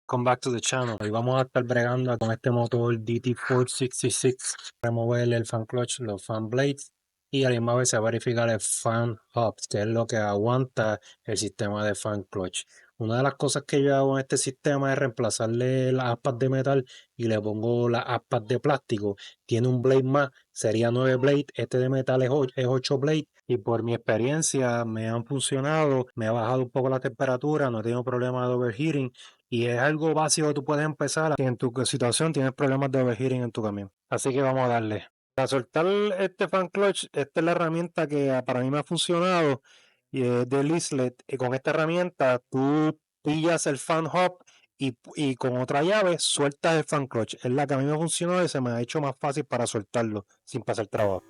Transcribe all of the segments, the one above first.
Welcome back to the channel. Hoy vamos a estar bregando con este motor DT466, remover el fan clutch, los fan blades y a la misma vez a verificar el fan hubs, que es lo que aguanta el sistema de fan clutch. Una de las cosas que yo hago en este sistema es reemplazarle las aspas de metal y le pongo las aspas de plástico. Tiene un blade más, sería 9 blades, este de metal es 8 blades y por mi experiencia me han funcionado, me ha bajado un poco la temperatura, no he tenido problemas de overheating. Y es algo básico que tú puedes empezar si en tu situación tienes problemas de overheating en tu camión. Así que vamos a darle. Para soltar este fan clutch, esta es la herramienta que para mí me ha funcionado y es de Leaslet. Y con esta herramienta tú pillas el fan hub y con otra llave sueltas el fan clutch. Es la que a mí me funcionó y se me ha hecho más fácil para soltarlo sin pasar trabajo.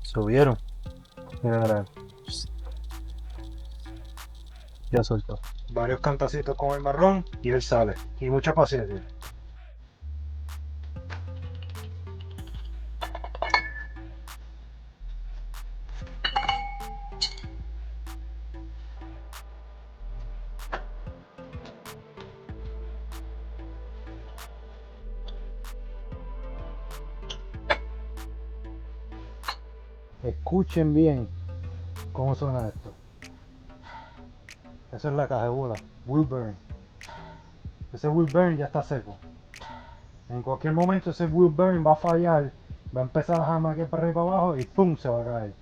Subieron. Mira, ya soltó. Varios cantacitos con el marrón y él sale. Y mucha paciencia. Escuchen bien cómo suena esto. Esa es la cajebuela, wheel bearing. Ese wheel bearing ya está seco. En cualquier momento ese wheel bearing va a fallar, va a empezar a jamaquear para arriba y para abajo y ¡pum! Se va a caer.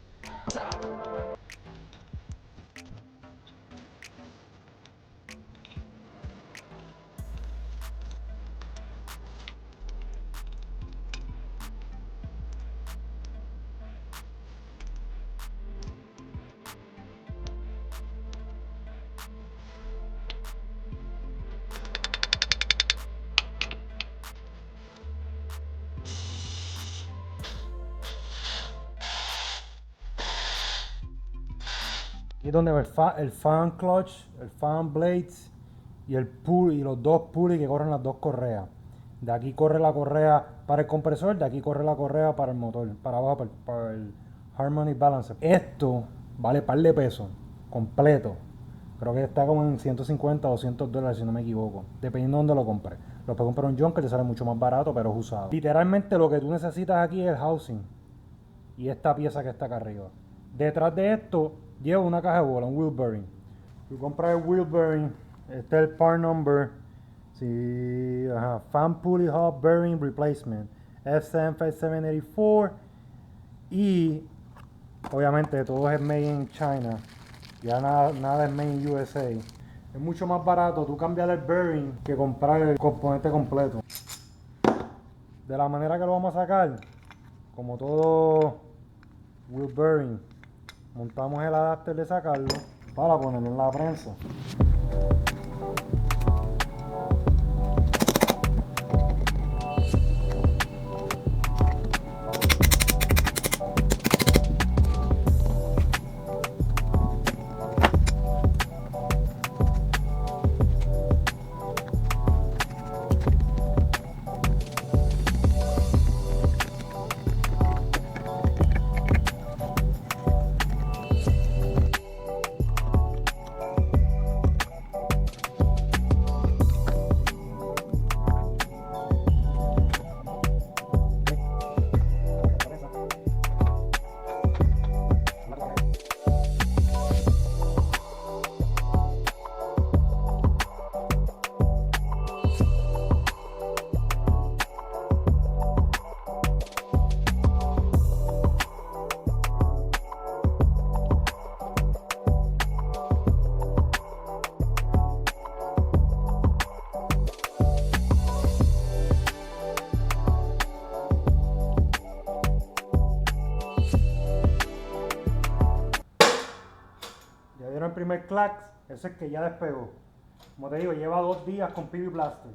Aquí es donde va el fan clutch, el fan blades y el pulley, y los dos pulleys que corren las dos correas. De aquí corre la correa para el compresor, de aquí corre la correa para el motor, para abajo para el Harmony Balancer. Esto vale par de pesos, completo. Creo que está como en 150 o 200 dólares si no me equivoco, dependiendo de dónde lo compre. Lo puedes comprar un John que te sale mucho más barato, pero es usado. Literalmente lo que tú necesitas aquí es el housing y esta pieza que está acá arriba. Detrás de esto lleva una caja de bola, un wheel bearing. Tú compras el wheel bearing, este es el part number. Sí, ajá, fan pulley hub bearing replacement F75784 y obviamente todo es made in China, ya nada es made in USA. Es mucho más barato tú cambiar el bearing que comprar el componente completo. De la manera que lo vamos a sacar, como todo wheel bearing, montamos el adapter de sacarlo para ponerlo en la prensa. El primer clack, ese es que ya despegó. Como te digo, lleva 2 días con PB Blaster.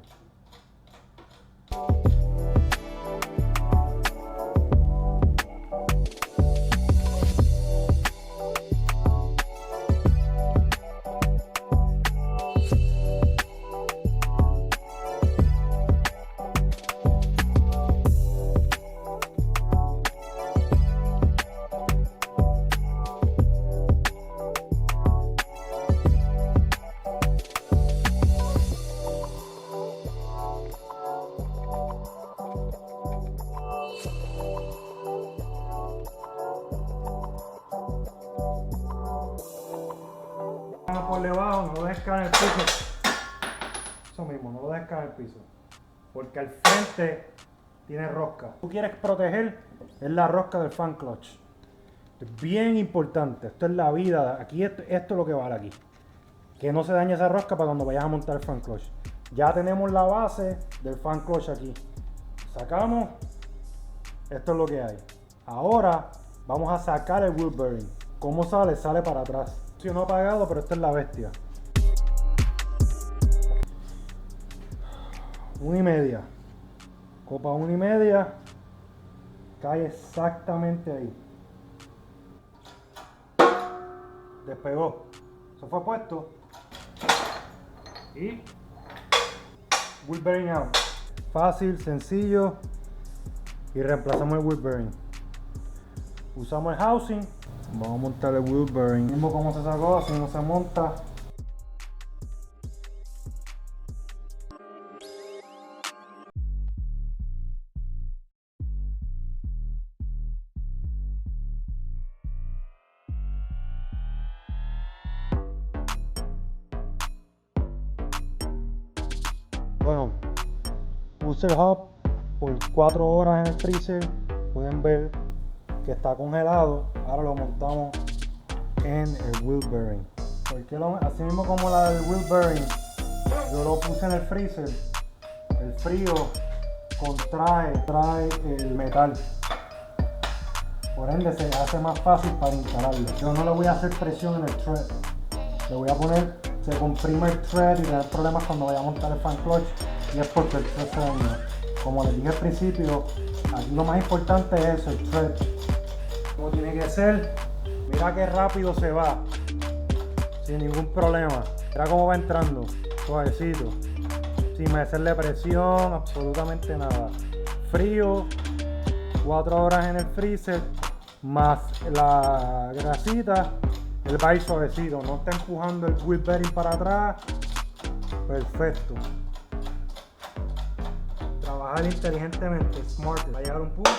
debajo, no lo dejes caer en el piso. Eso mismo, no lo dejes caer en el piso. Porque al frente tiene rosca. Tú quieres proteger es la rosca del fan clutch. Es bien importante, esto es la vida. Aquí esto es lo que vale aquí. Que no se dañe esa rosca para cuando vayas a montar el fan clutch. Ya tenemos la base del fan clutch aquí. Sacamos. Esto es lo que hay. Ahora vamos a sacar el wheel bearing. ¿Cómo sale? Sale para atrás. Si no apagado, pero esta es la bestia. 1.5. Copa 1.5. Cae exactamente ahí. Despegó. Eso fue puesto. Y wheel bearing out. Fácil, sencillo. Y reemplazamos el wheel bearing. Usamos el housing. Vamos a montar el wheel bearing. Mismo como se sacó, así no se monta. Bueno, puse el hub por 4 horas en el freezer. Pueden ver que está congelado. Ahora lo montamos en el wheel bearing. Porque así mismo como la del wheel bearing, yo lo puse en el freezer. El frío trae el metal. Por ende se hace más fácil para instalarlo. Yo no le voy a hacer presión en el thread. Le voy a poner, se comprime el thread y tener problemas cuando vaya a montar el fan clutch. Y es porque el thread se dañó. Como les dije al principio, aquí lo más importante es el thread. Como tiene que ser. Mira qué rápido se va. Sin ningún problema. Mira cómo va entrando. Suavecito. Sin meterle presión, absolutamente nada. Frío. 4 horas en el freezer. Más la grasita. Él va a ir suavecito. No está empujando el wheel bearing para atrás. Perfecto. Trabajar inteligentemente, smart. Va a llegar un punto,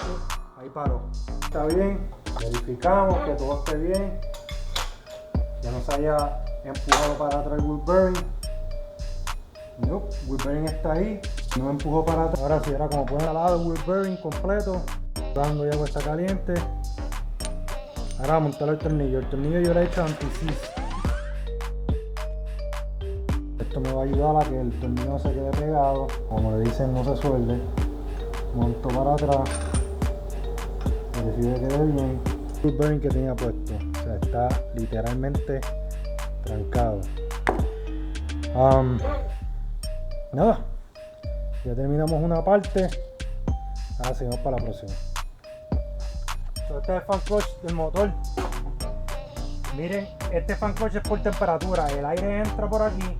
ahí paró. Está bien, verificamos que todo esté bien. Ya no se haya empujado para atrás el wheel bearing. No, el wheel bearing está ahí, no empujó para atrás. Ahora sí, era como poner al lado el wheel bearing completo. Dando ya agua está caliente. Ahora vamos a montar el tornillo. El tornillo yo le he hecho anti-seize. Esto me va a ayudar a que el tornillo no se quede pegado, como le dicen, no se suelde. Monto para atrás, verifico que quede bien. El wheel bearing que tenía puesto, o sea, está literalmente trancado. Nada, ya terminamos una parte, ahora seguimos para la próxima. Este es el fan clutch del motor. Miren, este fan clutch es por temperatura, el aire entra por aquí,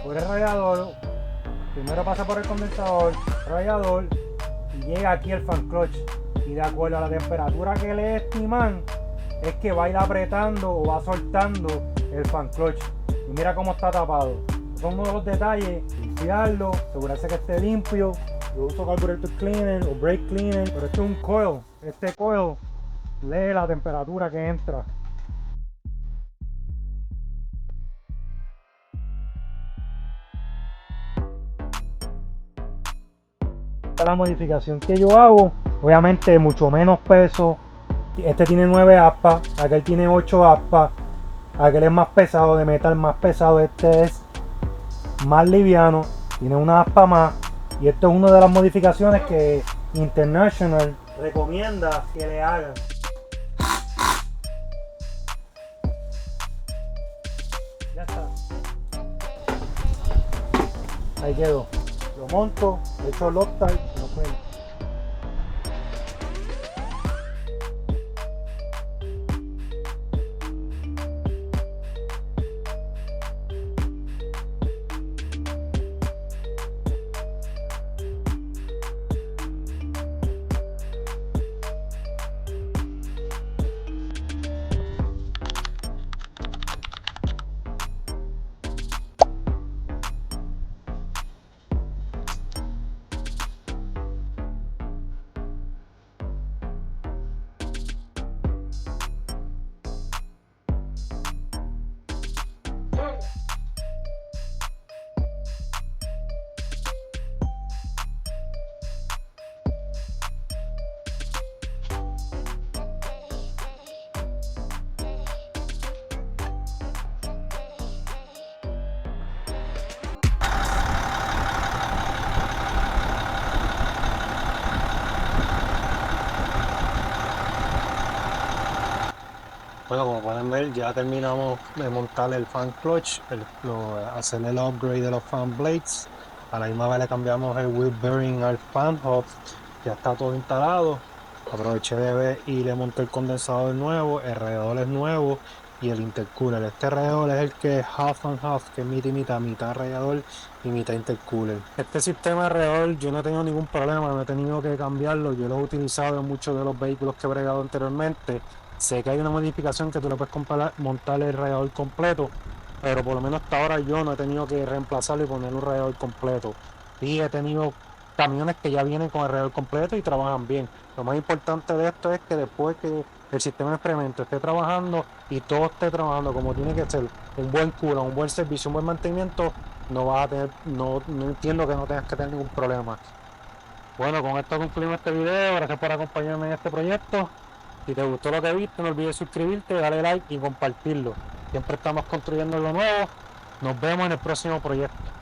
por el radiador, primero pasa por el condensador, radiador y llega aquí el fan clutch. Y de acuerdo a la temperatura que le estiman, es que va a ir apretando o va soltando el fan clutch. Y mira cómo está tapado. Son uno de los detalles, limpiarlo, asegurarse que esté limpio. Yo uso carburetor cleaner o brake cleaner, pero este es un coil. Este coil lee la temperatura que entra. La modificación que yo hago, obviamente mucho menos peso. Este tiene 9 aspas, aquel tiene 8 aspas, aquel es más pesado, de metal más pesado, este es más liviano, tiene una aspa más. Y esto es una de las modificaciones que International recomienda que le hagan. Ya está. Ahí quedó. Lo monto, le echo Loctite y nos vemos. Bueno, como pueden ver, ya terminamos de montar el fan clutch, hacer el upgrade de los fan blades. A la misma vez le cambiamos el wheel bearing al fan hub. Ya está todo instalado. Aproveché de ver y le monté el condensador nuevo, el radiador es nuevo y el intercooler. Este radiador es el que es half and half, que es mitad y mitad, mitad radiador y mitad intercooler. Este sistema de radiador yo no he tenido ningún problema, no he tenido que cambiarlo. Yo lo he utilizado en muchos de los vehículos que he bregado anteriormente. Sé que hay una modificación que tú le puedes montar el radiador completo, pero por lo menos hasta ahora yo no he tenido que reemplazarlo y poner un radiador completo. Y he tenido camiones que ya vienen con el radiador completo y trabajan bien. Lo más importante de esto es que después que el sistema de experimento esté trabajando y todo esté trabajando como tiene que ser, un buen cura, un buen servicio, un buen mantenimiento, no vas a tener, no entiendo que no tengas que tener ningún problema. Bueno, con esto concluimos este video. Gracias por acompañarme en este proyecto. Si te gustó lo que viste, no olvides suscribirte, darle like y compartirlo. Siempre estamos construyendo lo nuevo. Nos vemos en el próximo proyecto.